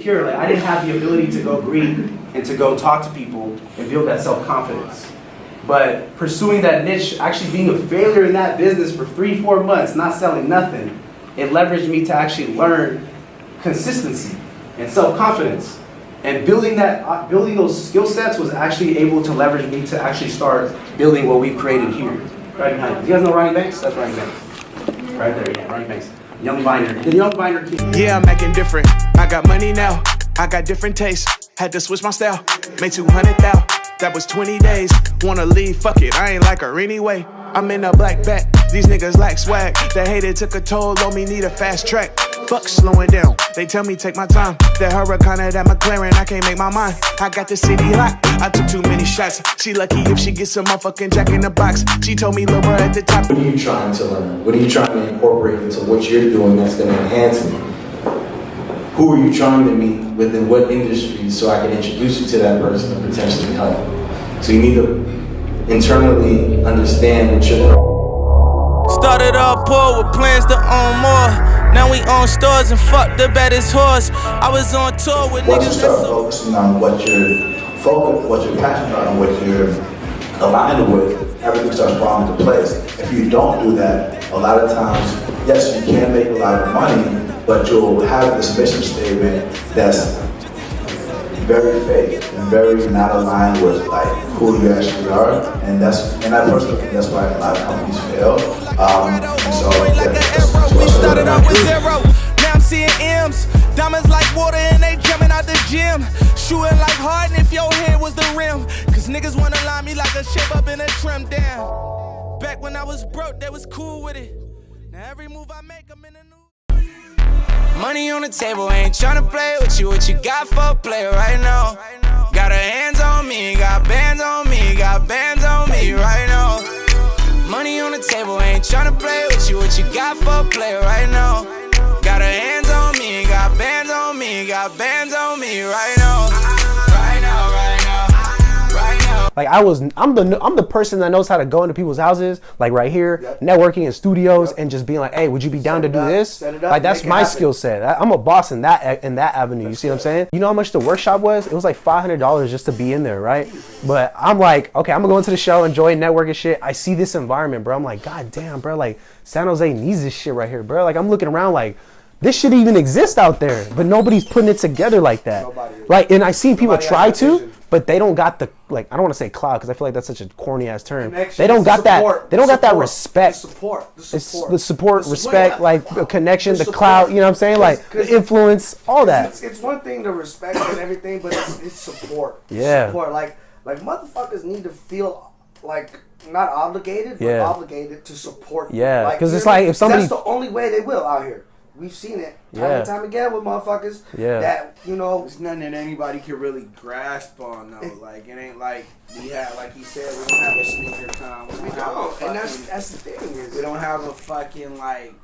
Here, like I didn't have the ability to go greet and to go talk to people and build that self-confidence. But pursuing that niche, actually being a failure in that business for 3-4 months, not selling nothing, it leveraged me to actually learn consistency and self-confidence. And building those skill sets was actually able to leverage me to actually start building what we've created here. Right behind you. You guys know Ryan Banks? That's Ryan Banks. Right there, yeah, Ryan Banks. Young Viner. The Young Viner team. Yeah, I'm acting different. I got money now. I got different tastes. Had to switch my style. Made 200,000. That was 20 days. Wanna leave? Fuck it. I ain't like her anyway. I'm in a black bat. These niggas lack swag. The hater took a toll on me. Need a fast track. Fuck slowing down. They tell me take my time. That Hurricane, that McLaren, I can't make my mind. I got the city locked. I took too many shots. She lucky if she gets some motherfucking Jack in the Box. She told me lower at the top. What are you trying to learn? What are you trying to incorporate into what you're doing that's going to enhance me? Who are you trying to meet within what industry so I can introduce you to that person and potentially help? So you need to internally understand what you're. Started off poor with plans to own more. Now we own stores and fuck the baddest horse. I was on tour with Once you niggas start focusing on what you're focused, what you're passionate about, and what you're aligned with, everything starts falling into place. If you don't do that, a lot of times, yes, you can make a lot of money, but you'll have this mission statement that's very fake and very not aligned with like who you actually are, and I personally think that's why a lot of companies fail. We started off with zero, now I'm seeing M's. Diamonds like water and they jumping out the gym. Shooting like Harden if your head was the rim. Cause niggas wanna line me like a shape up in a trim down. Back when I was broke, they was cool with it. Now every move I make, I'm in a new. Money on the table, ain't tryna play with you. What you got for a player right now? Got her hands on me, got bands on me, got bands on me right now. Money on the table, ain't tryna play with you. What you got for a player right now? Got her hands on me, got bands on me, got bands on me right now. Right now, right now, right now. Like I'm the person that knows how to go into people's houses, like right here, networking in studios, and just being like, hey, would you be down to do this? Like that's my skill set. I'm a boss in that avenue. You see what I'm saying? You know how much the workshop was? It was like $500 just to be in there, right? But I'm like, okay, I'm gonna go into the show, enjoy networking shit. I see this environment, bro. I'm like, god damn, bro. Like San Jose needs this shit right here, bro. Like I'm looking around like, this shit even exists out there, but nobody's putting it together like that. Like, and I see people try to, but they don't got the, like, I don't want to say clout because I feel like that's such a corny ass term. They don't got that. They don't got that respect. It's the support, respect, like the connection, the clout. You know what I'm saying? Like the influence, all that. It's one thing to respect and everything, but it's support. Yeah. Support. Like motherfuckers need to feel like not obligated, but obligated to support. Yeah. Because it's like if somebody. That's the only way they will out here. We've seen it time and time again with motherfuckers that, you know. It's nothing that anybody can really grasp on, though. Like, it ain't like we have, like he said, we don't have a sneaker con. We don't. And that's the thing. Is we don't have a fucking, like,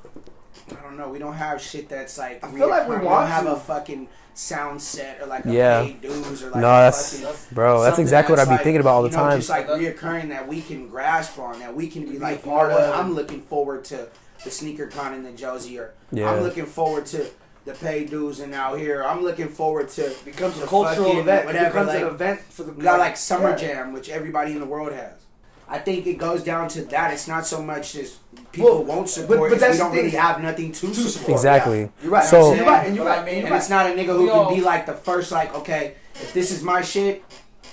I don't know. We don't have shit that's like. I feel like we don't have a fucking sound set or like a paid dues or like that's exactly what I be thinking about all the time. Just like reoccurring that we can grasp on, that we can be like, you know what, I'm looking forward to the sneaker con in the Josie, or I'm looking forward to the paid dues and out here. I'm looking forward to becomes a cultural event. Whatever, it becomes an event for the. We got like Summer Jam, which everybody in the world has. I think it goes down to that. It's not so much as people won't support, but we don't really have nothing to support. Exactly. Yeah. You're right. So you're right. And you're right. And it's not a nigga who can be like the first, like, okay, if this is my shit,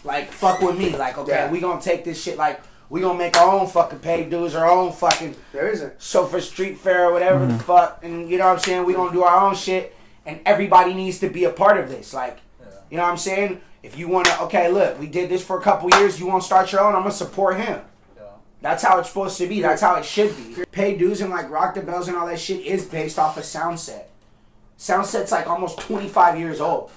like, fuck with me. Like, okay, we gonna take this shit, like, we gonna make our own fucking paid dues, our own fucking. There isn't. So for street fair or whatever the fuck, and you know what I'm saying, we gonna do our own shit, and everybody needs to be a part of this. Like, you know what I'm saying? If you wanna, okay, look, we did this for a couple years, you wanna start your own, I'm gonna support him. That's how it's supposed to be. That's how it should be. Paid dues and like Rock the Bells and all that shit is based off of Soundset. Soundset's like almost 25 years old.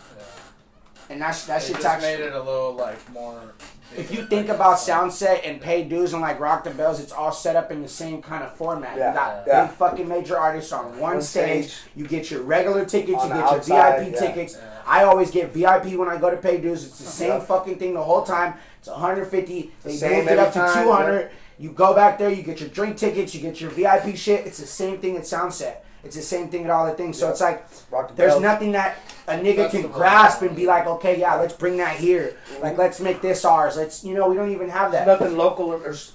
And that shit's actually made it a little like more. If you think about Soundset and Paid Dues and like Rock the Bells, it's all set up in the same kind of format. You got big fucking major artists on one stage. You get your regular tickets, you get your VIP tickets. Yeah. I always get VIP when I go to Paid Dues. It's the same fucking thing the whole time. It's 150. They moved it up to 200. You go back there, you get your drink tickets, you get your VIP shit. It's the same thing at Soundset. It's the same thing with all the things. So it's like, there's nothing that a nigga can grasp and be like, okay, yeah, let's bring that here. Like, let's make this ours. Let's, we don't even have that. Nothing local.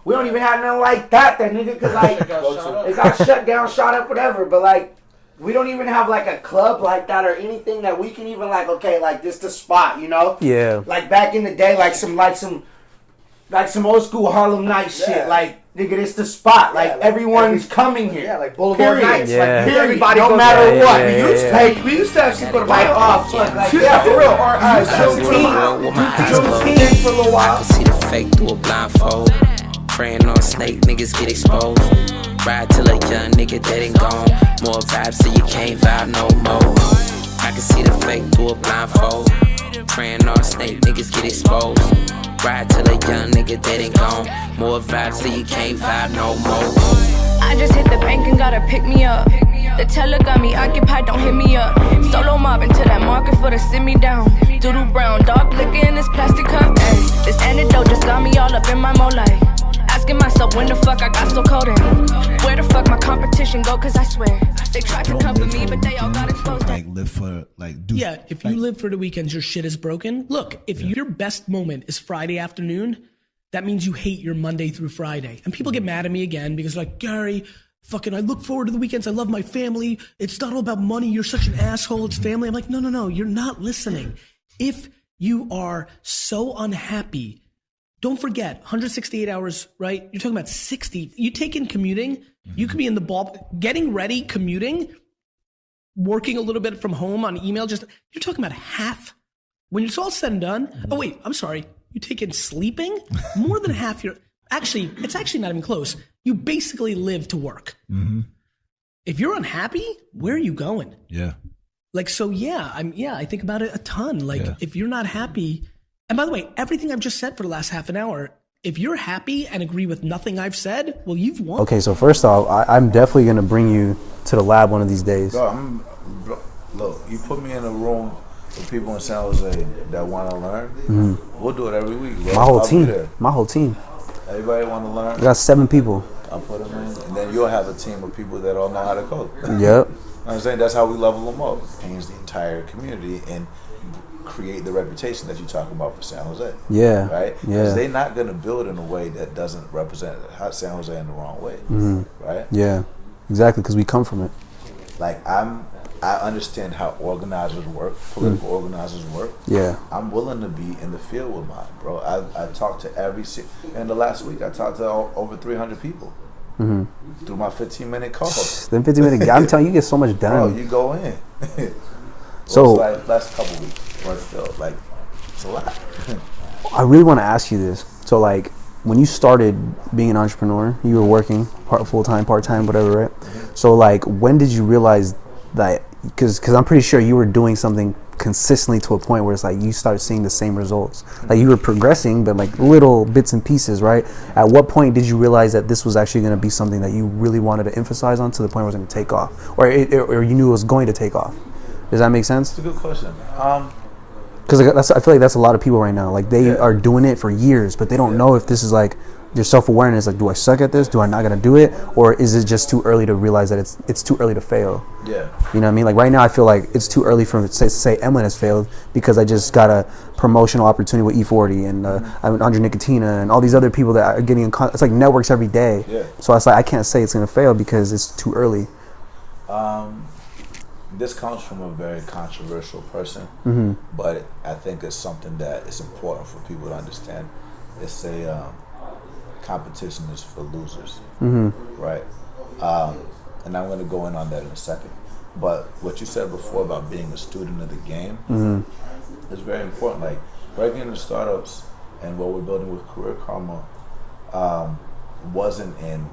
We don't even have nothing like that nigga could like, it got shut down, shot up, whatever. But like, we don't even have like a club like that or anything that we can even like, okay, like this the spot, Yeah. Like back in the day, like some old school Harlem Nights shit. Like, nigga, this the spot. Like everyone's coming here. Yeah, like Boulevard Nights. Yeah. Like Everybody, no matter what. We used to have shit go to Like, oh, fuck, like, yeah, for real. Or Juneteenth for a little while. I can see the fake through a blindfold. Praying on a snake, niggas get exposed. Ride till a young nigga dead and gone. More vibes so you can't vibe no more. I can see the fake through a blindfold. Praying on a snake, niggas get exposed. Ride till a young nigga dead and gone. More vibes so you can't vibe no more. I just hit the bank and gotta pick me up. The teller got me occupied, don't hit me up. Solo mobbing to that market for to sit me down. Doodle brown, dog liquor in this plastic cup. Ay, this antidote just got me all up in my mole. Asking myself when the fuck I got so cold in. Where the fuck my competition go? Cause I swear they tried to cover me, but they all got exposed. Yeah, if you live for the weekends, your shit is broken. Look, if your best moment is Friday afternoon, that means you hate your Monday through Friday. And people get mad at me again because like, Gary, fucking I look forward to the weekends. I love my family. It's not all about money. You're such an asshole. It's family. I'm like, no. You're not listening. If you are so unhappy, don't forget 168 hours, right? You're talking about 60. You take in commuting, you could be in the ball, getting ready, commuting, working a little bit from home on email. You're talking about half. When it's all said and done. Oh wait, I'm sorry. You take in sleeping, more than half your. Actually, it's actually not even close. You basically live to work. Mm-hmm. If you're unhappy, where are you going? Yeah. Like, so yeah, I think about it a ton. Like, if you're not happy, and by the way, everything I've just said for the last half an hour, if you're happy and agree with nothing I've said, well, you've won. Okay, so first off, I'm definitely going to bring you to the lab one of these days. Look, you put me in a room with people in San Jose that want to learn. Mm-hmm. We'll do it every week, bro. My whole team. Everybody want to learn? I got 7 people. I'll put them in, and then you'll have a team of people that all know how to code. Yep. I'm saying that's how we level them up. Change the entire community and create the reputation that you talk about for San Jose. Yeah. Right? Yeah. Because they're not going to build in a way that doesn't represent San Jose in the wrong way. Mm-hmm. Right? Yeah. Exactly, because we come from it. Like, I understand how organizers work, political organizers work. Yeah. I'm willing to be in the field with mine, bro. I talked to in the last week, I talked to over 300 people. Mm-hmm. Through my 15-minute call. Then 15-minute, I'm telling you, you get so much done. Bro, you go in. So like last couple weeks, like it's a lot. I really want to ask you this. So like, when you started being an entrepreneur, you were working full-time, part-time, whatever, right? Mm-hmm. So like, when did you realize that? Because I'm pretty sure you were doing something consistently to a point where it's like you started seeing the same results. Like you were progressing, but like little bits and pieces, right? At what point did you realize that this was actually going to be something that you really wanted to emphasize on to the point where it was going to take off, or you knew it was going to take off? Does that make sense? It's a good question. Because I feel like that's a lot of people right now. Like they are doing it for years, but they don't know if this is like your self-awareness. Like, do I suck at this? Do I not gonna do it? Or is it just too early to realize that it's too early to fail? Yeah. You know what I mean? Like right now, I feel like it's too early for me to say Emlyn has failed because I just got a promotional opportunity with E40 and Andre Nicotina and all these other people that are getting in it's like networks every day. Yeah. So it's like I can't say it's gonna fail because it's too early. This comes from a very controversial person, but I think it's something that is important for people to understand. It's competition is for losers, right? And I'm going to go in on that in a second. But what you said before about being a student of the game is very important. Like breaking into startups and what we're building with Career Karma wasn't in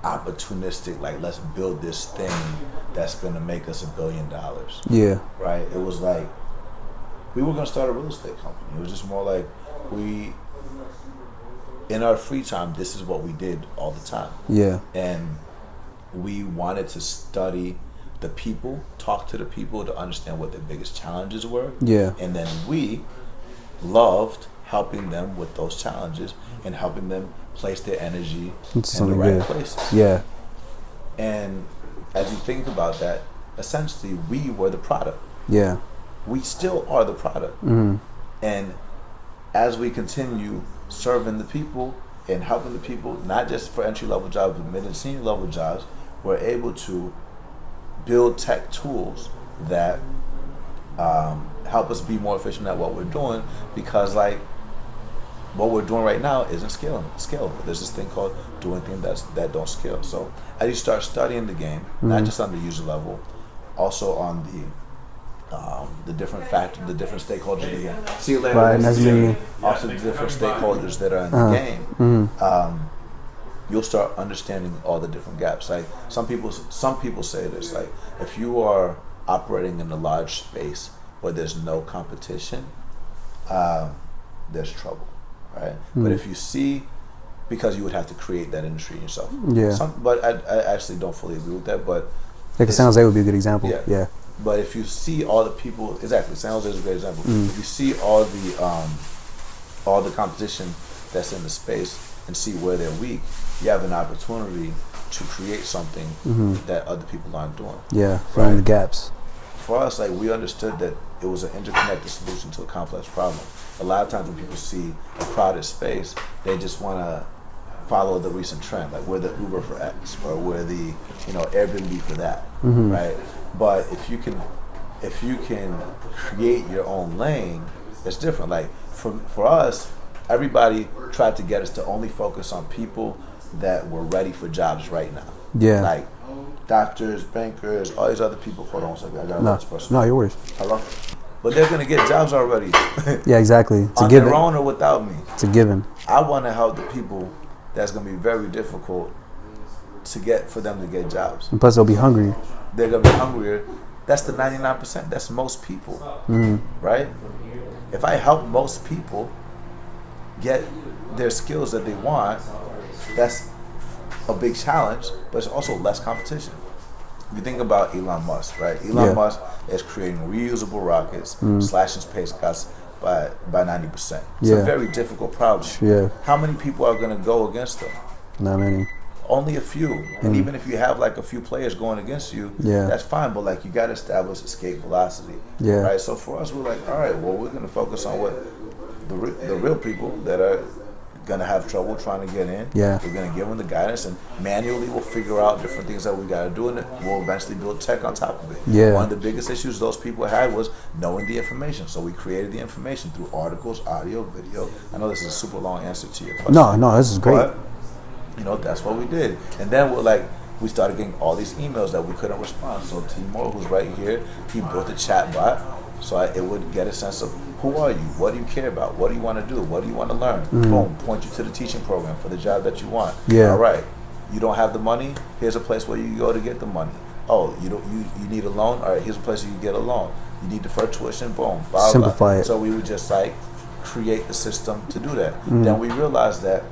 opportunistic, like let's build this thing that's going to make us $1 billion. Yeah. Right? It was like we were going to start a real estate company. It was just more like in our free time, this is what we did all the time. Yeah. And we wanted to study the people, talk to the people to understand what their biggest challenges were. Yeah. And then we loved helping them with those challenges and helping them place their energy in the right places. Yeah. And as you think about that, essentially we were the product. Yeah. We still are the product. And as we continue serving the people and helping the people, not just for entry level jobs, but mid and senior level jobs, we're able to build tech tools that help us be more efficient at what we're doing, because like what we're doing right now isn't scalable. There's this thing called doing things that don't scale. So as you start studying the game, not just on the user level, also on the different factors, the different stakeholders in the game. See you later. Right, that's me. Also the different stakeholders that are in the game. You'll start understanding all the different gaps. Like some people say this, like if you are operating in a large space where there's no competition, there's trouble, right? But if you see, because you would have to create that industry yourself. Yeah. But I actually don't fully agree with that. But like San Jose would be a good example. Yeah. But if you see all the people, exactly, San Jose is a great example. If you see all the competition that's in the space and see where they're weak, you have an opportunity to create something that other people aren't doing. Yeah, filling the gaps. For us, like we understood that it was an interconnected solution to a complex problem. A lot of times when people see a crowded space, they just want to follow the recent trend, like we're the Uber for X, or we're the Airbnb for that, right? But if you can create your own lane, it's different. Like for us, everybody tried to get us to only focus on people that were ready for jobs right now. Yeah. Like doctors, bankers, all these other people. Hold on a second. I got another person. No, you're worse. Hello? But they're going to get jobs already. Yeah, exactly. It's on a given. their own or without me. It's a given. I want to help the people that's going to be very difficult for them to get jobs. And plus, they'll be hungry. They're going to be hungrier. That's the 99%. That's most people, right? If I help most people get their skills that they want, that's a big challenge, but it's also less competition. If you think about Elon Musk, right? Elon Musk is creating reusable rockets, slashing space costs by 90%. It's a very difficult problem. Yeah. How many people are going to go against them? Not many. Only a few. And even if you have like a few players going against you, that's fine. But like you got to establish escape velocity. Yeah. Right. So for us, we're like, all right, well, we're going to focus on what the real people that are going to have trouble trying to get in. Yeah. We're going to give them the guidance, and manually we'll figure out different things that we got to do, and we'll eventually build tech on top of it. Yeah. One of the biggest issues those people had was knowing the information. So we created the information through articles, audio, video. I know this is a super long answer to your question. No, this is great. But, that's what we did. And then we started getting all these emails that we couldn't respond. So Timur, who's right here, he built a chat bot. So it would get a sense of who are you? What do you care about? What do you want to do? What do you want to learn? Boom, point you to the teaching program for the job that you want. Yeah. All right. You don't have the money? Here's a place where you go to get the money. Oh, you need a loan? All right, here's a place you can get a loan. You need deferred tuition? Boom. Blah, simplify blah. it. So we would just create the system to do that. Then we realized that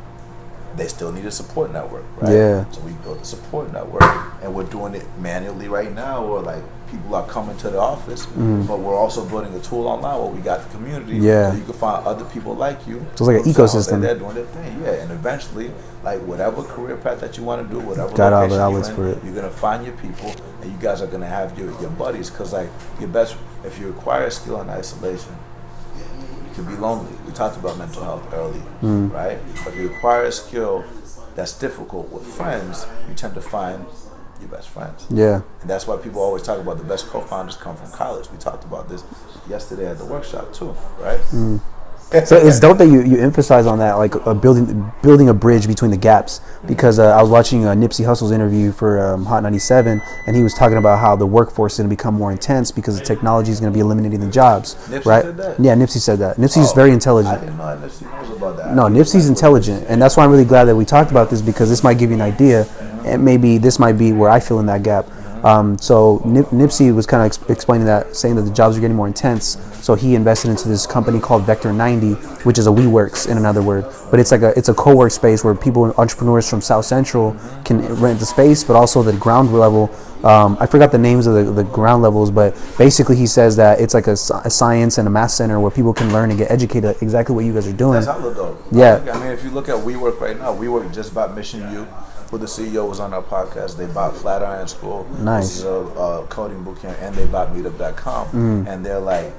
they still need a support network, right? Yeah. So we built a support network, and we're doing it manually right now, or people are coming to the office, but we're also building a tool online where we got the community. Yeah. So you can find other people like you. So it's like an ecosystem. They're doing their thing, and eventually, whatever career path that you want to do, whatever got all location the outlets for it. You're gonna find your people, and you guys are gonna have your buddies, because your best, if you acquire a skill in isolation, can be lonely. We talked about mental health earlier, right? But if you acquire a skill that's difficult with friends, you tend to find your best friends. Yeah. And that's why people always talk about the best co-founders come from college. We talked about this yesterday at the workshop too, right? So it's dope that you emphasize on that, building a bridge between the gaps, because I was watching Nipsey Hussle's interview for Hot 97, and he was talking about how the workforce is going to become more intense because the technology is going to be eliminating the jobs. Nipsey right? said that? Yeah, Nipsey said that. Nipsey's very intelligent. I didn't know Nipsey knows about that. No, Nipsey's intelligent, and that's why I'm really glad that we talked about this, because this might give you an idea, and maybe this might be where I fill in that gap. So Nipsey was kind of explaining that, saying that the jobs are getting more intense. So he invested into this company called Vector 90, which is a WeWorks in another word. But it's a co-work space where entrepreneurs from South Central can rent the space, but also the ground level. I forgot the names of the ground levels, but basically he says that it's like a science and a math center where people can learn and get educated, exactly what you guys are doing. That's hella dope. Yeah. I mean, if you look at WeWork right now, WeWork just about Mission U. who the CEO was on our podcast. They bought Flatiron School, Nice. which is a coding bootcamp, and they bought Meetup.com. And they're like,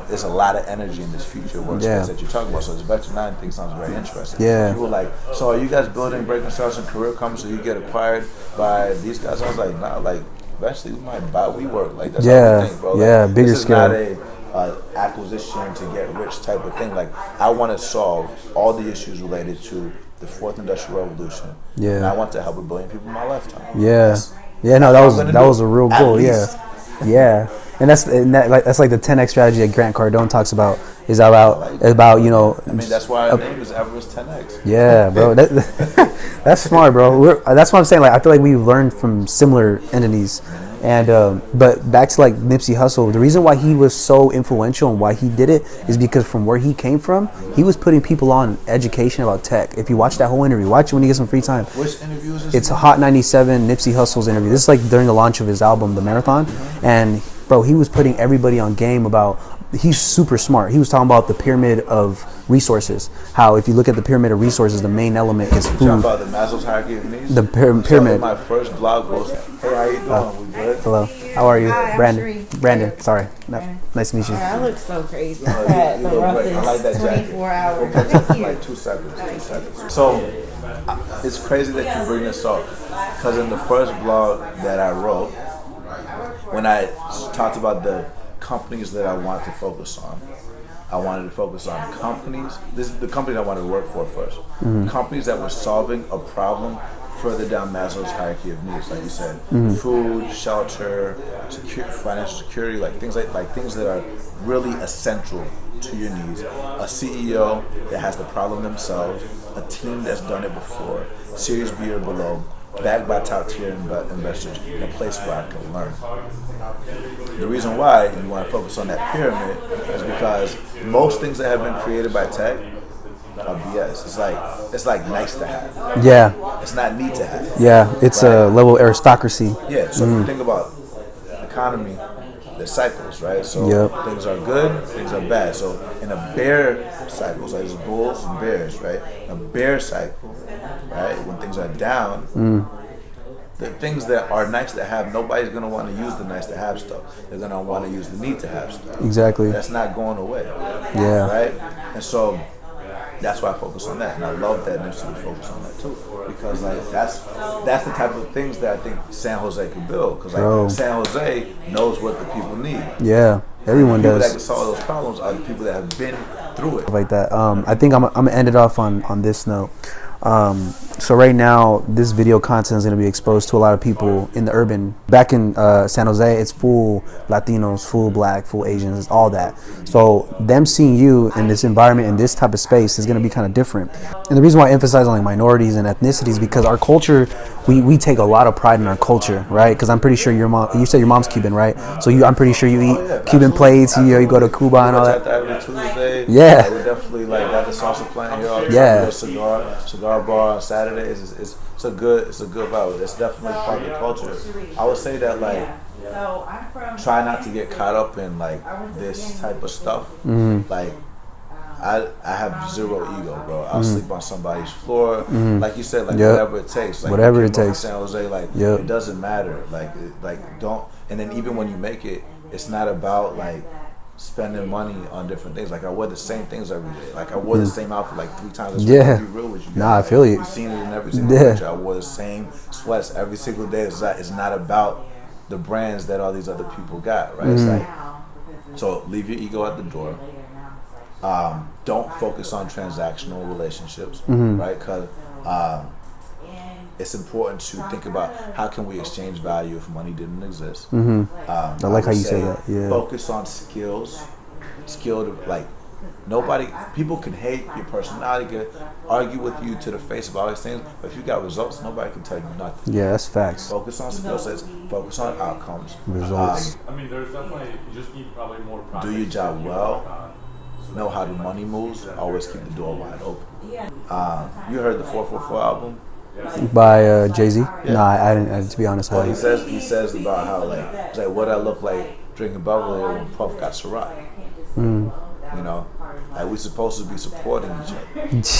there's a lot of energy in this future workspace that you're talking about. So this Vector 9 thing sounds very interesting. Yeah. People were like, so are you guys building Breaking Stars and Career Commons so you get acquired by these guys? I was like, nah, like, eventually we might buy WeWork. Like, that's how we think, bro. Like, bigger this scale. is not a acquisition to get rich type of thing. Like, I want to solve all the issues related to the fourth industrial revolution. Yeah. And I want to help 1 billion people in my lifetime. Yeah. No, that was a real goal. Yeah. And that's like the 10x strategy that Grant Cardone talks about. Is about I mean, that's why our name is Everest 10x. Yeah, bro. That's smart, bro. That's what I'm saying. Like, I feel like we've learned from similar entities. And but back to like Nipsey Hussle, the reason why he was so influential and why he did it is because from where he came from, he was putting people on education about tech. If you watch that whole interview, watch it when you get some free time. Which interview is this? It's Hot 97, Nipsey Hussle's interview. This is like during the launch of his album, The Marathon. And bro, he was putting everybody on game about. He's super smart. He was talking about the pyramid of resources. How if you look at the pyramid of resources, the main element is food. Talking about the Maslow's hierarchy of needs. The pyramid. So my first blog post. Hey, how you doing? We good? Hello. How are you, Hi, Brandon? Brandon. Sorry. Nice to meet you. I look so crazy. You look great. I like that jacket. 24 hours. Like 2 seconds. So it's crazy that you bring this up because in the first blog that I wrote, when I talked about the companies that I want to focus on, I wanted to focus on companies. This is the company I wanted to work for first. Companies that were solving a problem further down Maslow's hierarchy of needs, like you said, food, shelter, financial security, like things that are really essential to your needs. A CEO that has the problem themselves, a team that's done it before, Series B or below, backed by top tier investors, in a place where I can learn. The reason why you want to focus on that pyramid is because most things that have been created by tech are BS. It's like nice to have. Yeah. It's not need to have. Yeah, it's a level of aristocracy. Yeah, so if you think about the economy, there's cycles, right? So things are good, things are bad. So in a bear cycle, so there's bulls and bears, right? A bear cycle, right? When things are down, the things that are nice to have, nobody's gonna want to use the nice to have stuff. They're gonna want to use the need to have stuff. Exactly. That's not going away. Yeah. Right? And so that's why I focus on that, and I love that Nipsey would focus on that too, because like that's the type of things that I think San Jose can build, because like San Jose knows what the people need. Yeah, everyone does. The people that can solve those problems are the people that have been through it. Like that. I think I'm gonna end it off on this note. So right now, this video content is going to be exposed to a lot of people in the urban. Back in San Jose, it's full Latinos, full Black, full Asians, it's all that. So them seeing you in this environment, in this type of space, is going to be kind of different. And the reason why I emphasize on like minorities and ethnicities, because our culture, we take a lot of pride in our culture, right? Because I'm pretty sure you said your mom's Cuban, right? So I'm pretty sure you eat Cuban plates, you go to Cuba and all that. Every Tuesday. Yeah. We definitely like got the salsa playing here all the time. Yeah. Cigar bar on Saturdays. It's a good vibe. It's definitely part of the culture. I would say that like try not to get caught up in like this type of stuff. Like I have zero ego, bro. I'll sleep on somebody's floor, like you said, like whatever it takes. Like whatever it takes. San Jose, like it doesn't matter. Like don't. And then even when you make it, it's not about like spending money on different things. Like I wear the same things every day. Like I wore the same outfit like 3 times. Yeah. Be real with you guys. Nah, I feel you. You've seen it in every single picture. I wore the same sweats every single day. It's not about the brands that all these other people got, right? It's like, so leave your ego at the door. Don't focus on transactional relationships, right? Because it's important to think about how can we exchange value if money didn't exist. I like how you say that. Yeah. Focus on skills. Like people can hate your personality, can argue with you to the face about all these things, but if you got results, nobody can tell you nothing. Yeah, that's facts. Focus on skill sets. Focus on outcomes. Results. I mean, there's definitely, you just need probably more Do your job well. Know how the money moves. Always keep the door wide open. You heard the 444 album? By Jay-Z? Yeah. Nah, I didn't. To be honest, well, he says about how it's like what I look like drinking Beverly when Puff got Ciroc. You know, like we're supposed to be supporting each other.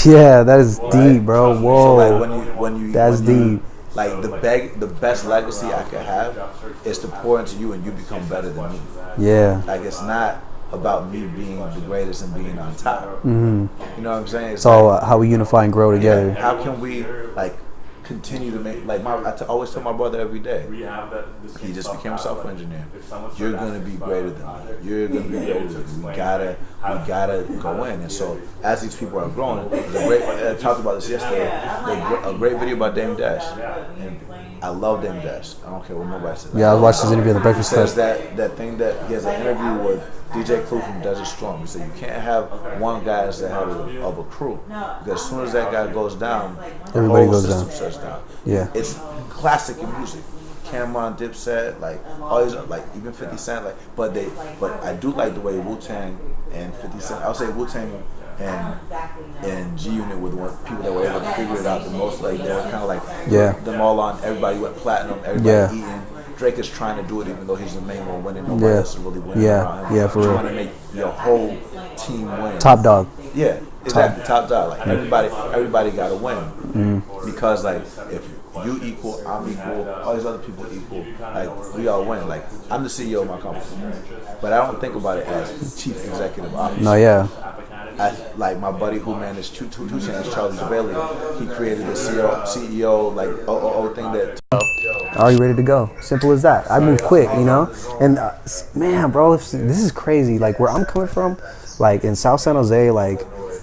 Yeah, that is deep, bro. Whoa, so like when you deep. like the best legacy I could have is to pour into you and you become better than me. Yeah. Like it's not about me being the greatest and being on top. Mm-hmm. You know what I'm saying? It's all how we unify and grow together. Yeah, how can we like continue to make like always tell my brother every day. He just became a software engineer. You're gonna be greater than me. You're gonna be greater than me. We gotta go in. And so as these people are growing, I talked about this yesterday. A great video about Dame Dash. And I love Dame Dash. I don't care what nobody says. Yeah, I watched his interview on the Breakfast Club. He says that thing that he has an interview with DJ Clue from Desert Storm. He said you can't have one guy as the head of a crew because as soon as that guy goes down, everybody the whole goes system down. shuts down. Yeah, it's classic in music. Cameron, Dipset, like all these, like even 50 Cent, like but I do like the way Wu-Tang and 50 Cent. I'll say Wu-Tang and G Unit were the people that were able to figure it out the most. Like they were kind of like them all on. Everybody went platinum. Everybody eating. Drake is trying to do it even though he's the main one winning. Nobody else is really winning around him. Yeah, for real. Trying to make your whole team win. Top dog. Yeah, exactly. Top dog. Like everybody got to win because like if you equal, I'm equal, all these other people equal, like we all win. Like I'm the CEO of my company, but I don't think about it as chief executive officer. No, yeah. Like my buddy who managed Two Chainz, Charlie Bailey, he created the CEO like OOO thing that. Are you ready to go? Simple as that. I move quick, you know. And man, bro, this is crazy. Like where I'm coming from, like in South San Jose, like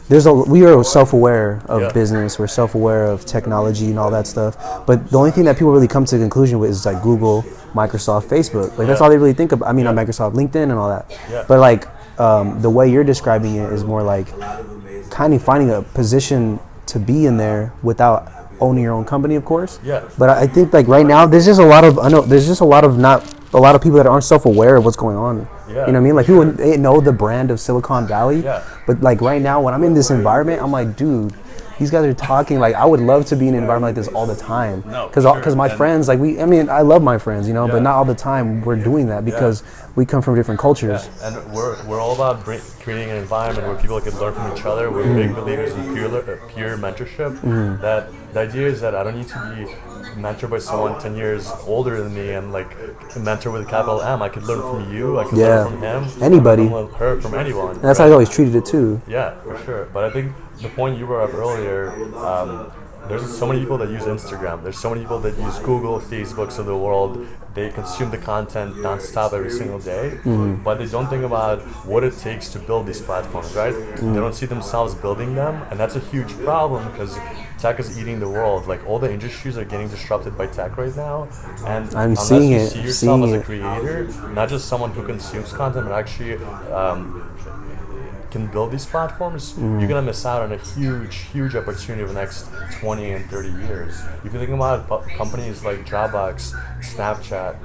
we are self-aware of business. We're self-aware of technology and all that stuff. But the only thing that people really come to the conclusion with is like Google, Microsoft, Facebook. Like that's all they really think about. I mean, on Microsoft, LinkedIn, and all that. Yeah. But like the way you're describing it is more like kind of finding a position to be in there without owning your own company, of course. Yeah. But I think like right now, there's just a lot of people that aren't self-aware of what's going on. Yeah. You know what I mean? Like people they know the brand of Silicon Valley. Yeah. But like right now, when I'm in this environment, I'm like, dude, these guys are talking like I would love to be in an environment like this all the time. Because my friends, like I love my friends, you know, but not all the time we're doing that because we come from different cultures. Yeah. And we're all about creating an environment where people can learn from each other. We're big believers in peer mentorship. That the idea is that I don't need to be mentored by someone 10 years older than me and like a mentor with a capital M. I could learn from you. I could learn from him. Anybody. From her, from anyone. And that's how I always treated it too. Yeah, for sure. But I think the point you brought up earlier, there's so many people that use Instagram. There's so many people that use Google, Facebooks of the world. They consume the content nonstop every single day, but they don't think about what it takes to build these platforms, right? They don't see themselves building them, and that's a huge problem because tech is eating the world. Like all the industries are getting disrupted by tech right now, and unless you see yourself as a creator, not just someone who consumes content, but actually can build these platforms, you're gonna miss out on a huge opportunity over the next 20 and 30 years. If you think about companies like Dropbox, Snapchat,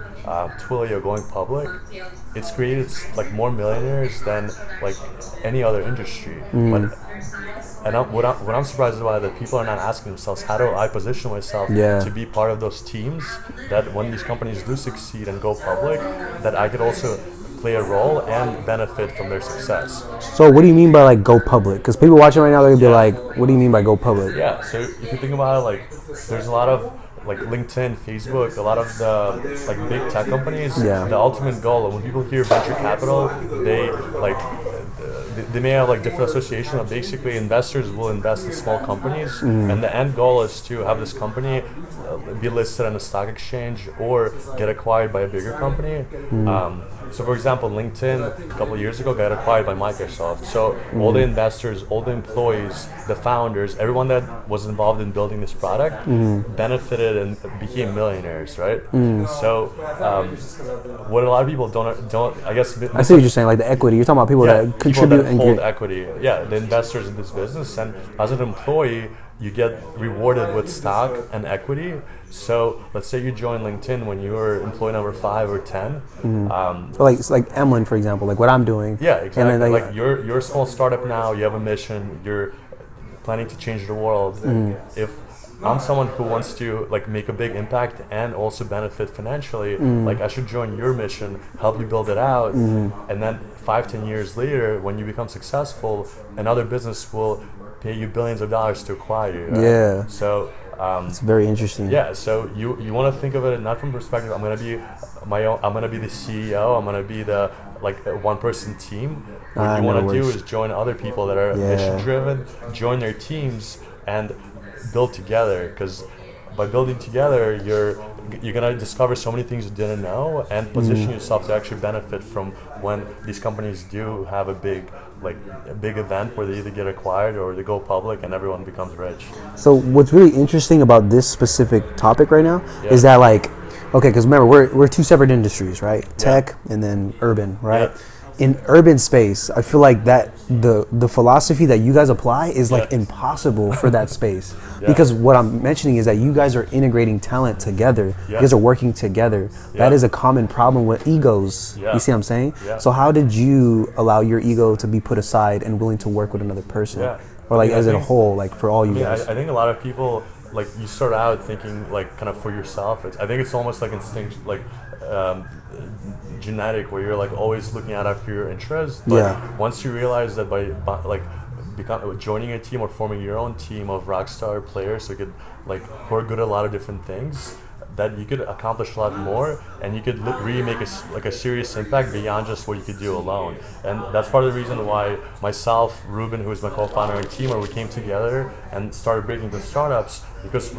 Twilio going public, it's created like more millionaires than like any other industry. What I'm surprised about is that people are not asking themselves, how do I position myself to be part of those teams that when these companies do succeed and go public, that I could also play a role and benefit from their success. So what do you mean by like go public? Because people watching right now, they're gonna be like, what do you mean by go public? Yeah, so if you think about it, like there's a lot of like LinkedIn, Facebook, a lot of the like big tech companies, the ultimate goal, when people hear venture capital, they may have like different association of basically investors will invest in small companies, and the end goal is to have this company be listed on a stock exchange or get acquired by a bigger company. So for example, LinkedIn a couple of years ago got acquired by Microsoft. So all the investors, all the employees, the founders, everyone that was involved in building this product benefited and became millionaires, right? So what a lot of people don't I guess I see what you're saying, like the equity. You're talking about people that contribute and hold equity. Yeah, the investors in this business, and as an employee, you get rewarded with stock and equity. So let's say you join LinkedIn when you were employee number 5 or 10. It's like Emlyn, for example, like what I'm doing. Yeah, exactly. And then, like you're a small startup now. You have a mission. You're planning to change the world. If I'm someone who wants to like make a big impact and also benefit financially, like I should join your mission, help you build it out, and then 5-10 years later, when you become successful, another business will pay you billions of dollars to acquire you. Right? Yeah. So It's very interesting. Yeah, so you want to think of it not from perspective. I'm gonna be the CEO. I'm gonna be the one person team. What you want to do is join other people that are mission driven, join their teams, and build together. Because by building together, you're gonna discover so many things you didn't know, and position yourself to actually benefit from when these companies do have a big event where they either get acquired or they go public and everyone becomes rich. So what's really interesting about this specific topic right now is that okay, because remember we're two separate industries, right? Tech and then urban, right? Yeah. In urban space, I feel like that the philosophy that you guys apply is impossible for that space. Because what I'm mentioning is that you guys are integrating talent together. You guys are working together. That is a common problem with egos. You see what I'm saying? So how did you allow your ego to be put aside and willing to work with another person? Or as a whole, for all you guys? I think a lot of people, you start out thinking kind of for yourself. I think it's almost instinct, genetic, where you're always looking out after your interests. But once you realize that by joining a team or forming your own team of rock star players who are good at a lot of different things, that you could accomplish a lot more, and you could really make a serious impact beyond just what you could do alone. And that's part of the reason why myself, Ruben, who is my co-founder and teamer, we came together and started breaking the startups, because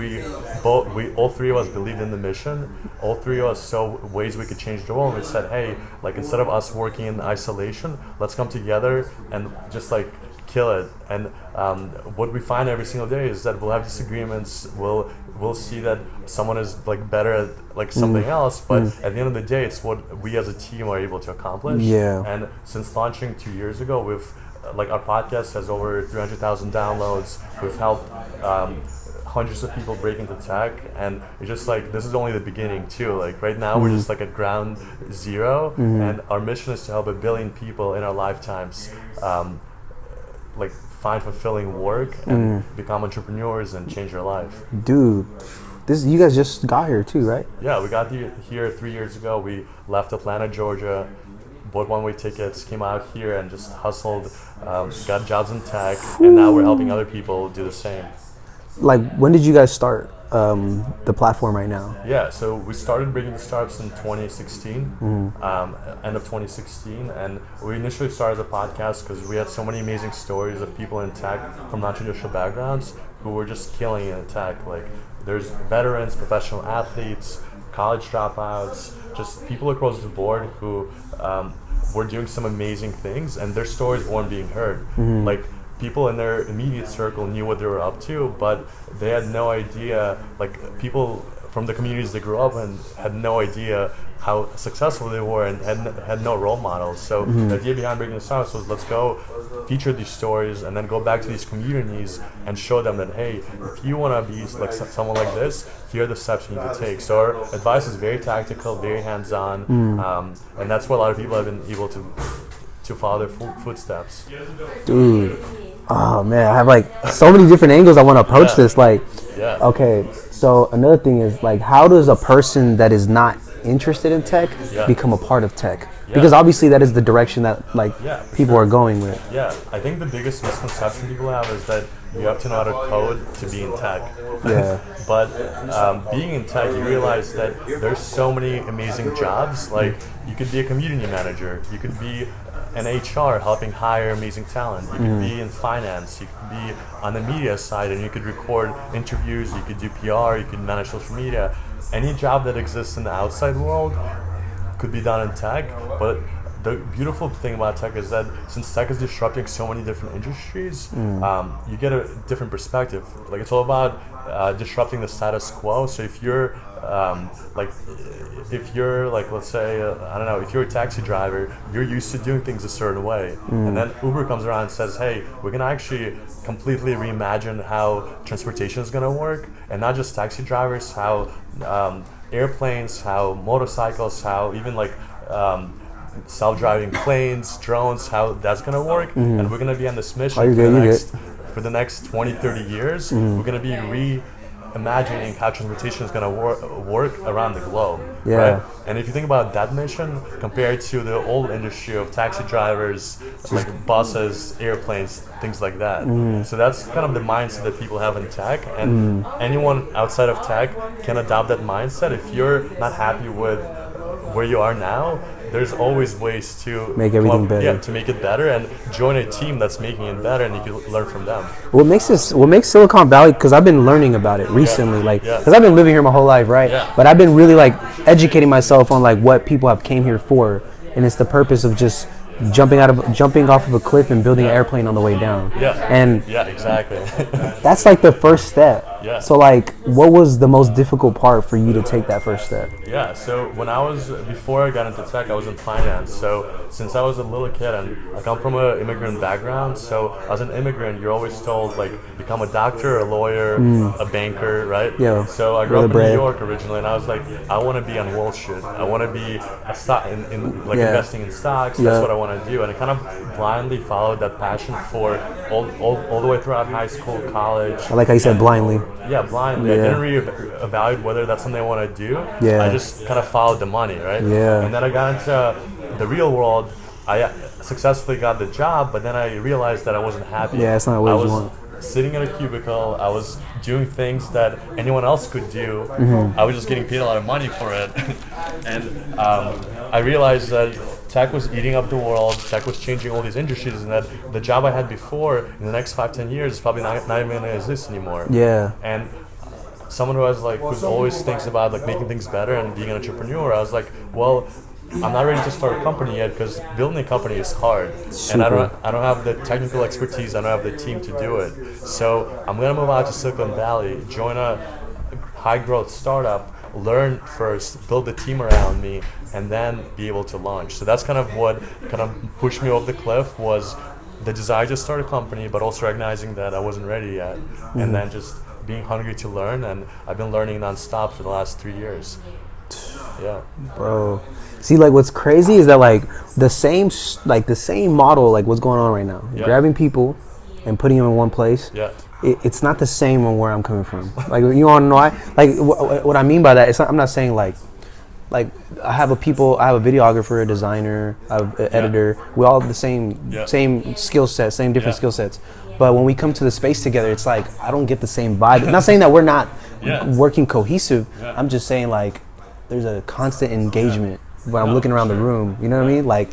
all three of us believed in the mission. All three of us saw ways we could change the world. We said, hey, instead of us working in isolation, let's come together and just kill it. And what we find every single day is that we'll have disagreements. We'll see that someone is better at something else, but at the end of the day, it's what we as a team are able to accomplish. And since launching 2 years ago, we've our podcast has over 300,000 downloads. We've helped hundreds of people break into tech, and it's just this is only the beginning too. Right now we're just at ground zero, and our mission is to help 1 billion people in our lifetimes find fulfilling work and become entrepreneurs and change their life. Dude, you guys just got here too, right? Yeah, we got here 3 years ago. We left Atlanta, Georgia, bought one-way tickets, came out here and just hustled, got jobs in tech, and now we're helping other people do the same. When did you guys start the platform right now? Yeah, so we started breaking the startups in 2016, end of 2016, and we initially started the podcast because we had so many amazing stories of people in tech from non-traditional backgrounds who were just killing it in tech. There's veterans, professional athletes, college dropouts, just people across the board who were doing some amazing things, and their stories weren't being heard. People in their immediate circle knew what they were up to, but they had no idea, people from the communities they grew up in had no idea how successful they were and had no role models. So the idea behind Breaking the Startups was, let's go feature these stories and then go back to these communities and show them that, hey, if you want to be someone like this, here are the steps you need to take. So our advice is very tactical, very hands-on, and that's what a lot of people have been able to follow their footsteps. Dude, oh man, I have so many different angles I want to approach this. Okay, so another thing is how does a person that is not interested in tech become a part of tech? Because obviously that is the direction that people are going with. Yeah, I think the biggest misconception people have is that you have to know how to code to be in tech. But being in tech, you realize that there's so many amazing jobs. You could be a community manager, you could be an HR helping hire amazing talent. You could be in finance, you could be on the media side and you could record interviews, you could do PR, you could manage social media. Any job that exists in the outside world could be done in tech, but the beautiful thing about tech is that since tech is disrupting so many different industries, you get a different perspective. It's all about disrupting the status quo. So if you're let's say, I don't know, if you're a taxi driver, you're used to doing things a certain way. And then Uber comes around and says, hey, we're going to actually completely reimagine how transportation is going to work. And not just taxi drivers, how airplanes, how motorcycles, how even self-driving planes, drones, how that's going to work. And we're going to be on this mission for the next 20, 30 years. We're going to be imagining how transportation is going to work around the globe. Yeah. Right? And if you think about that mission compared to the old industry of taxi drivers, like buses, airplanes, things like that. So that's kind of the mindset that people have in tech, and anyone outside of tech can adopt that mindset. If you're not happy with where you are now, there's always ways to make everything better. Yeah, to make it better, and join a team that's making it better, and you can learn from them. What makes Silicon Valley, because I've been learning about it recently, because I've been living here my whole life, right? Yeah. But I've been really like educating myself on like what people have came here for, and it's the purpose of just jumping off of a cliff and building an airplane on the way down. Yeah. And yeah, exactly. that's like the first step. Yeah. So like, what was the most difficult part for you to take that first step? Yeah, so before I got into tech, I was in finance. So since I was a little kid, and I come from an immigrant background, so as an immigrant, you're always told like become a doctor, a lawyer, a banker, right? Yeah. So I grew up in New York originally, and I was like, I want to be on Wall Street. I want to be a stock investing in stocks. That's what I want to do, and I kind of blindly followed that passion for all the way throughout high school, college. I like how you said blindly. Yeah, blindly. I didn't really evaluate whether that's something I want to do. Yeah. I just kind of followed the money, right? Yeah. And then I got into the real world. I successfully got the job, but then I realized that I wasn't happy. Yeah, it's not what you want. Sitting in a cubicle, I was doing things that anyone else could do. I was just getting paid a lot of money for it. And I realized that tech was eating up the world, tech was changing all these industries, and that the job I had before in the next 5-10 years is probably not even going to exist anymore. Yeah. And someone who always thinks about like making things better and being an entrepreneur, I was like, well, I'm not ready to start a company yet because building a company is hard. And I don't have the technical expertise, I don't have the team to do it. So I'm gonna move out to Silicon Valley, join a high growth startup, learn first, build a team around me, and then be able to launch. So that's kind of what kind of pushed me off the cliff, was the desire to start a company, but also recognizing that I wasn't ready yet. And then just being hungry to learn, and I've been learning nonstop for the last 3 years. Yeah. Bro. See, like, what's crazy is that like the same model, like what's going on right now, grabbing people and putting them in one place. Yeah. It's not the same on where I'm coming from. Like, you want to know why? Like, what I mean by that, I'm not saying like I have a videographer, a designer, an editor. We all have the same skill sets, same different skill sets. But when we come to the space together, it's like I don't get the same vibe. I'm not saying that we're not working cohesive. I'm just saying like there's a constant engagement when I'm looking around the room. You know what I mean? Like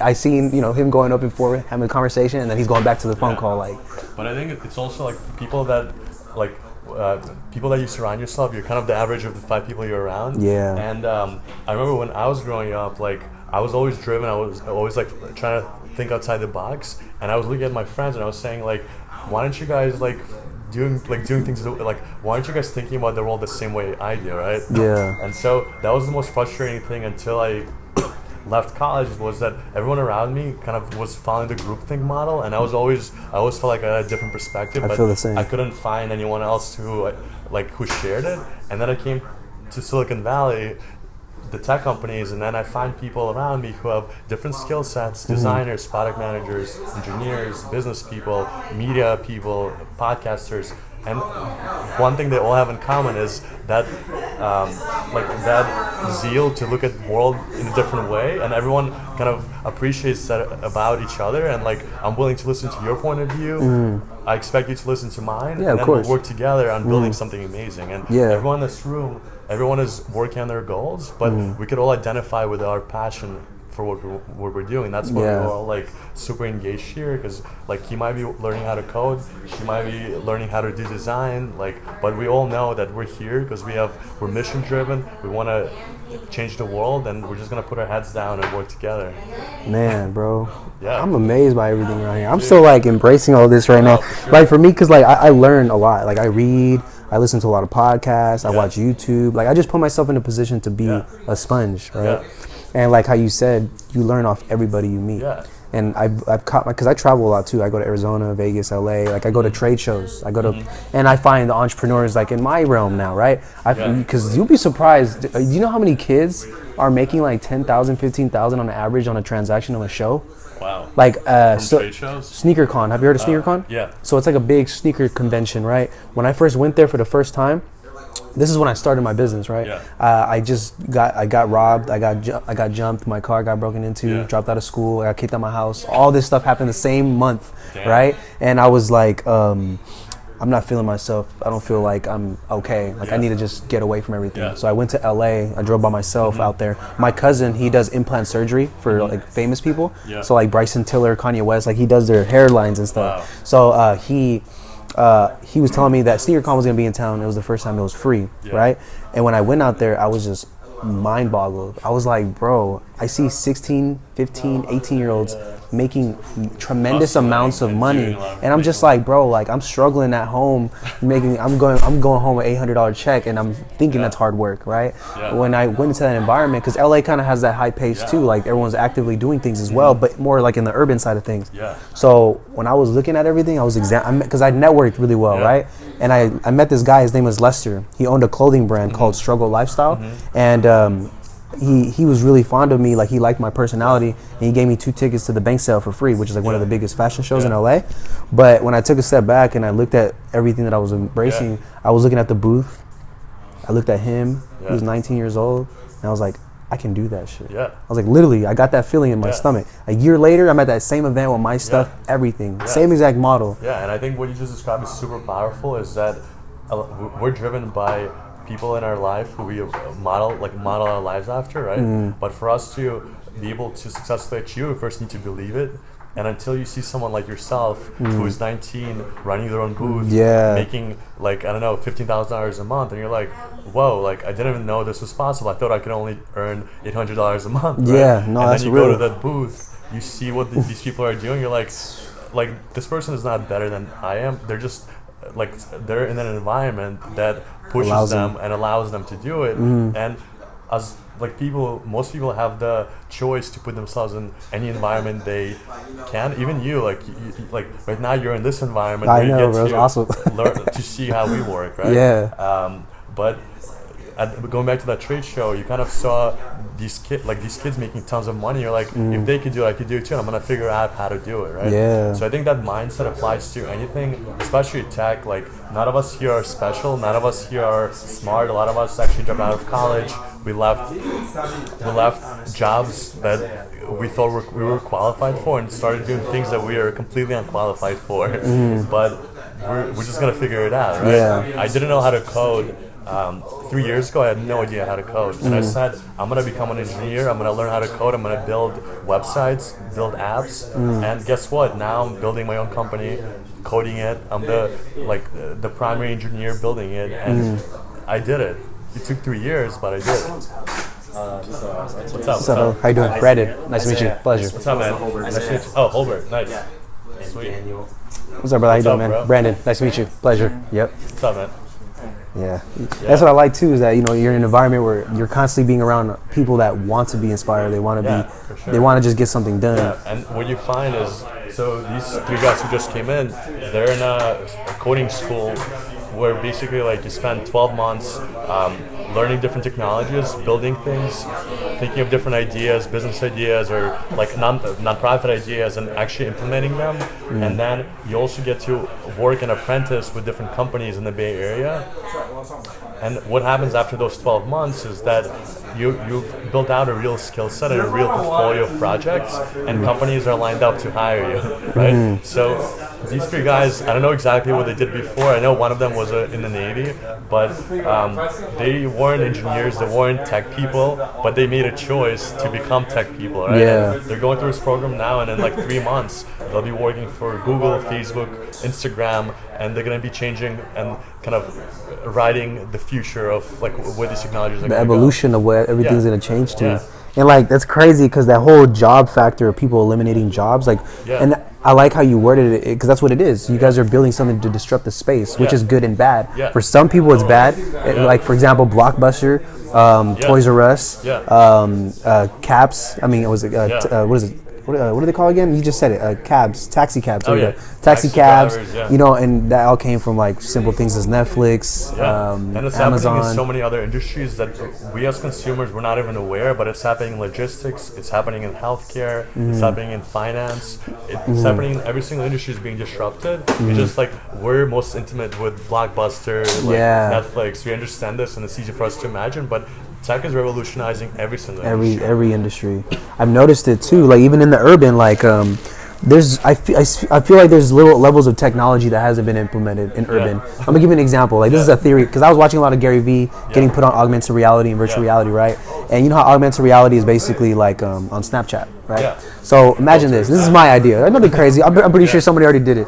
I seen him going up and forward, having a conversation, and then he's going back to the phone call. Like, but I think it's also like people that you surround yourself. You're kind of the average of the 5 people you're around. Yeah. And I remember when I was growing up, like I was always driven. I was always like trying to think outside the box, and I was looking at my friends and I was saying like, why don't you guys like doing things like, why aren't you guys thinking about the world the same way I do, right? Yeah. And so that was the most frustrating thing until I left college, was that everyone around me kind of was following the groupthink model, and I always felt like I had a different perspective. I feel the same. I couldn't find anyone else who shared it. And then I came to Silicon Valley, the tech companies, and then I find people around me who have different skill sets: designers, product managers, engineers, business people, media people, podcasters. And one thing they all have in common is that that zeal to look at the world in a different way, and everyone kind of appreciates that about each other. And like, I'm willing to listen to your point of view. I expect you to listen to mine. Yeah, and of then course. we'll work together on building something amazing. And everyone in this room, everyone is working on their goals, but we could all identify with our passion for what we're doing. That's why we're all like super engaged here, because like he might be learning how to code, she might be learning how to do design, but we all know that we're here because we're mission driven. We want to change the world, and we're just gonna put our heads down and work together. Man, bro, yeah, I'm amazed by everything around here. I'm still like embracing all this right now. Like for me, because like I learn a lot. Like I read, I listen to a lot of podcasts, I watch YouTube. Like I just put myself in a position to be a sponge, right? And like how you said, you learn off everybody you meet. Yeah. And I've caught because I travel a lot too. I go to Arizona, Vegas, LA. Like I go to trade shows. I go to, and I find the entrepreneurs like in my realm now, right? Because you'll be surprised. Do you know how many kids are making like $10,000, $15,000 on average on a transaction on a show? Wow. Like trade shows? SneakerCon. Have you heard of SneakerCon? Yeah. So it's like a big sneaker convention, right? When I first went there for the first time, this is when I started my business, right? Yeah. I got robbed. I got jumped. My car got broken into. Dropped out of school. I got kicked out of my house. All this stuff happened the same month, right? And I was like, I'm not feeling myself. I don't feel like I'm okay. Like I need to just get away from everything. So I went to LA. I drove by myself out there. My cousin, he does implant surgery for like famous people. So like Bryson Tiller, Kanye West, like he does their hairlines and stuff. So he was telling me that SneakerCon was gonna be in town. It was the first time it was free, right? And when I went out there, I was just mind boggled. I was like, bro, I see 16, 15, 18-year-olds making tremendous amounts of money, and I'm just like, bro, like I'm struggling at home, I'm going home with $800 check, and I'm thinking that's hard work, right? When I went into that environment, because LA kind of has that high pace too, like everyone's actively doing things as well, but more like in the urban side of things. So when I was looking at everything, I was because I networked really well, right? And I met this guy. His name was Lester. He owned a clothing brand called Struggle Lifestyle, and he was really fond of me. Like he liked my personality, and he gave me 2 tickets to the bank sale for free, which is like one of the biggest fashion shows in LA. But when I took a step back and I looked at everything that I was embracing, I was looking at the booth. I looked at him. He was 19 years old, and I was like, I can do that shit. I was like, literally, I got that feeling in my stomach. A year later, I'm at that same event with my stuff, everything, same exact model. And I think what you just described is super powerful. Is that we're driven by people in our life who we model our lives after, right? But for us to be able to successfully achieve, we first need to believe it. And until you see someone like yourself who is 19, running their own booth, making like, I don't know, $15,000 a month, and you're like, whoa, like I didn't even know this was possible. I thought I could only earn $800 a month. Right? And that's then you real. go to that booth, you see what these people are doing, you're like this person is not better than I am. They're just like, they're in an environment that pushes them and allows them to do it. And as like most people have the choice to put themselves in any environment they can. Even you, like right now you're in this environment where you get to awesome. learn to see how we work, right? But going back to that trade show, you kind of saw these kids making tons of money. You're like, if they could do it, I could do it too. And I'm gonna figure out how to do it, right? So I think that mindset applies to anything, especially tech. Like none of us here are special. None of us here are smart. A lot of us actually dropped out of college. We left jobs that we thought we were qualified for, and started doing things that we are completely unqualified for. But we're just gonna figure it out, right? I didn't know how to code. 3 years ago, I had no idea how to code. And I said, I'm going to become an engineer. I'm going to learn how to code. I'm going to build websites, build apps. And guess what? Now I'm building my own company, coding it. I'm the primary engineer building it. And I did it. It took 3 years, but I did it. What's up? How you doing? Brandon, nice to meet you. Pleasure. What's up, man? Nice to meet you. Oh, Holbert, nice. Sweet. What's up, brother? How you doing, man? Bro? Brandon, nice to meet you. Pleasure. Yep. What's up, man? That's what I like too, is that you're in an environment where you're constantly being around people that want to be inspired. They want to be, they want to just get something done. And what you find is, so these 3 guys who just came in, they're in a coding school where basically like you spend 12 months learning different technologies, building things, thinking of different ideas, business ideas, or like non-profit ideas, and actually implementing them. And then you also get to work and apprentice with different companies in the Bay Area. And what happens after those 12 months is that you've built out a real skill set and a real portfolio of projects, and companies are lined up to hire you, right? So these 3 guys, I don't know exactly what they did before. I know one of them was in the Navy, but they weren't engineers, they weren't tech people, but they made a choice to become tech people, right? And they're going through this program now, and in like 3 months, they'll be working for Google, Facebook, Instagram, and they're going to be changing and kind of writing the future of like where these technologies are going to go. The evolution of where everything's going to change to. And like, that's crazy, because that whole job factor of people eliminating jobs, like, and I like how you worded it, because that's what it is. You guys are building something to disrupt the space, which is good and bad. For some people it's bad, like for example, Blockbuster, Toys R Us, Caps, I mean, what is it, what do they call again? You just said it. Cabs, taxi cabs. Oh, yeah. Taxi cabs. Drivers, yeah. You know, and that all came from like simple things as Netflix, and it's Amazon. happening in so many other industries that we as consumers we're not even aware. But it's happening in logistics. It's happening in healthcare. It's happening in finance. It's happening in every single industry is being disrupted. It's just like we're most intimate with Blockbuster, like Netflix. We understand this, and it's easy for us to imagine. But tech is revolutionizing every single industry. Every industry. I've noticed it too. Like even in the urban, like I feel like there's little levels of technology that hasn't been implemented in urban. I'm gonna give you an example. Like this is a theory because I was watching a lot of Gary Vee getting put on augmented reality and virtual reality, right? And you know how augmented reality is basically like on Snapchat, right? Yeah. So imagine this. This is my idea. It's nothing crazy. I'm pretty sure somebody already did it.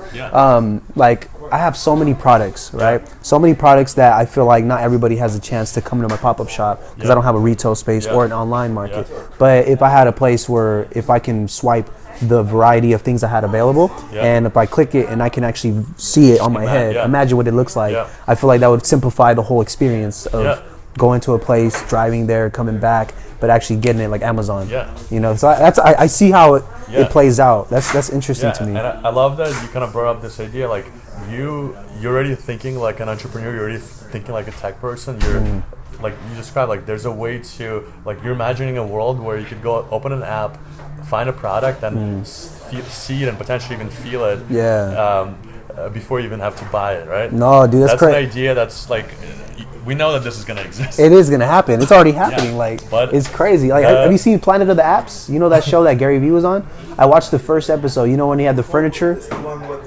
Like I have so many products, right? So many products that I feel like not everybody has a chance to come to my pop-up shop because I don't have a retail space or an online market. But if I had a place where if I can swipe the variety of things I had available and if I click it and I can actually see it on my head, imagine what it looks like. I feel like that would simplify the whole experience of going to a place, driving there, coming back, but actually getting it like Amazon. You know, so I see how it plays out. That's interesting to me. And I love that you kind of brought up this idea like you're already thinking like an entrepreneur, you're already thinking like a tech person, you're like you described, like there's a way to, like you're imagining a world where you could go open an app, find a product and see it and potentially even feel it before you even have to buy it, right? No, dude, that's an idea that's like, we know that this is going to exist. It is going to happen. It's already happening. But it's crazy. Like, have you seen Planet of the Apps? You know that show that Gary Vee was on? I watched the first episode. You know when he had the furniture? It's the one with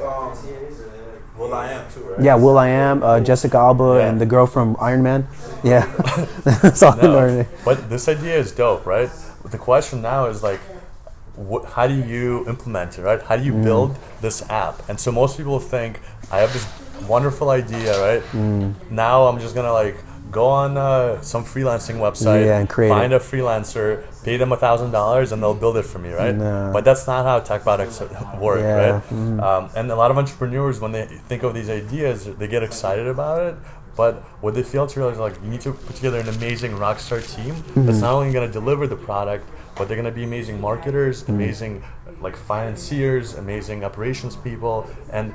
Will I Am too, right? Yeah, Will I Am, Jessica Alba, and the girl from Iron Man. Yeah. That's all I know. But this idea is dope, right? The question now is like, how do you implement it, right? How do you build this app? And so most people think, I have this wonderful idea, right? Now I'm just gonna like go on some freelancing website, and find a freelancer, pay them $1,000 and they'll build it for me, right? No. But that's not how tech products work, right? And a lot of entrepreneurs, when they think of these ideas, they get excited about it. But what they fail to realize is like you need to put together an amazing rockstar team that's not only going to deliver the product, but they're going to be amazing marketers, amazing like financiers, amazing operations people, and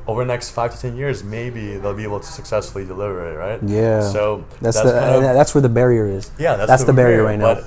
over the next 5 to 10 years, maybe they'll be able to successfully deliver it, right? Yeah. So that's where the barrier is. Yeah, that's the barrier right now. But